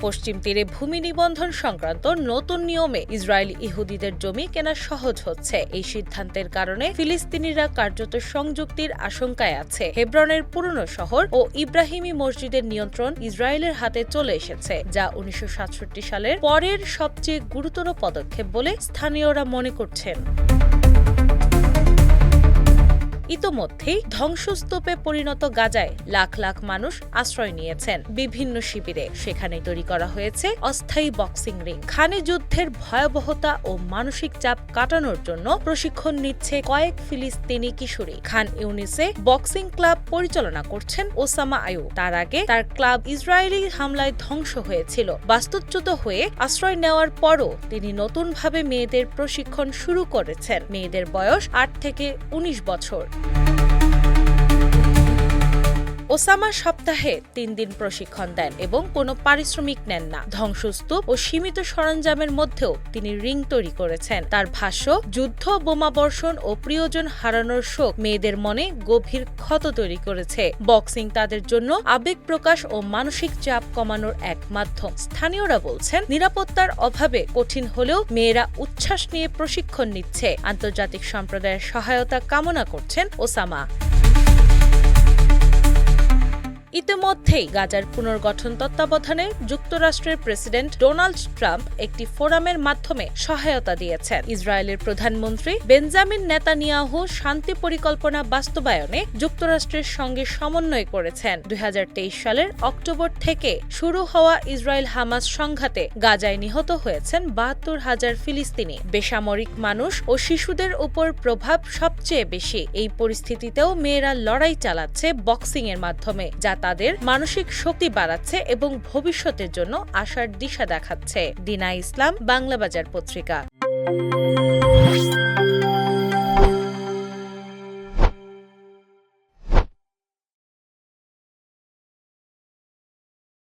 পশ্চিম তীরে ভূমি নিবন্ধন সংক্রান্ত নতুন নিয়মে ইসরায়েলি ইহুদিদের জমি কেনা সহজ হচ্ছে। এই সিদ্ধান্তের কারণে ফিলিস্তিনিরা কার্যত সংযুক্তির আশঙ্কায় আছে। হেব্রনের পুরনো শহর ও ইব্রাহিমী মসজিদের নিয়ন্ত্রণ ইসরায়েলের হাতে চলে এসেছে, যা 1967 সালের পরের সবচেয়ে গুরুতর পদক্ষেপ বলে স্থানীয়রা মনে করছেন। ইতোমধ্যেই ধ্বংসস্তূপে পরিণত গাজায় লাখ লাখ মানুষ আশ্রয় নিয়েছেন বিভিন্ন শিবিরে। সেখানে তৈরি করা হয়েছে অস্থায়ী বক্সিং রিং। খানে যুদ্ধের ভয়াবহতা ও মানসিক চাপ কাটানোর জন্য প্রশিক্ষণ নিচ্ছে কয়েক ফিলিস্তিনি কিশোরী। খান ইউনিসে বক্সিং ক্লাব পরিচালনা করছেন ওসামা আয়ু। তার আগে তার ক্লাব ইসরায়েলি হামলায় ধ্বংস হয়েছিল। বাস্তুচ্যুত হয়ে আশ্রয় নেওয়ার পরও তিনি নতুনভাবে মেয়েদের প্রশিক্ষণ শুরু করেছেন। মেয়েদের বয়স 8 থেকে 19 বছর। ওসামা সপ্তাহে 3 দিন প্রশিক্ষণ দেন এবং কোনো পারিশ্রমিক নেন না। ধ্বংসস্তূপ ও সীমিত সরঞ্জামের মধ্যেও তিনি রিং তৈরি করেছেন। তার ভাষ্য, যুদ্ধ, বোমাবর্ষণ ও প্রিয়জন হারানোর শোক মেয়েদের মনে গভীর ক্ষত তৈরি করেছে। বক্সিং তাদের জন্য আবেগ প্রকাশ ও মানসিক চাপ কমানোর এক মাধ্যম। স্থানীয়রা বলছেন, নিরাপত্তার অভাবে কঠিন হলেও মেয়েরা উচ্ছ্বাস নিয়ে প্রশিক্ষণ নিচ্ছে। আন্তর্জাতিক সম্প্রদায়ের সহায়তা কামনা করছেন ওসামা। ইতিমধ্যেই গাজার পুনর্গঠন তত্ত্বাবধানে যুক্তরাষ্ট্রের প্রেসিডেন্ট ডোনাল্ড ট্রাম্প একটি ফোরামের মাধ্যমে সহায়তা দিয়েছেন। ইসরায়েলের প্রধানমন্ত্রী বেঞ্জামিন নেতানিয়াহু শান্তি পরিকল্পনা বাস্তবায়নে যুক্তরাষ্ট্রের সঙ্গে সমন্বয় করেছেন। 2023 সালের অক্টোবর থেকে শুরু হওয়া ইসরায়েল হামাস সংঘাতে গাজায় নিহত হয়েছেন 72,000 ফিলিস্তিনি। বেসামরিক মানুষ ও শিশুদের উপর প্রভাব সবচেয়ে বেশি। এই পরিস্থিতিতেও মেয়েরা লড়াই চালাচ্ছে বক্সিং এর মাধ্যমে, যা তাদের মানসিক শক্তি বাড়াচ্ছে এবং ভবিষ্যতের জন্য আশার দিশা দেখাচ্ছে। দিনা ইসলাম, বাংলা বাজার পত্রিকা।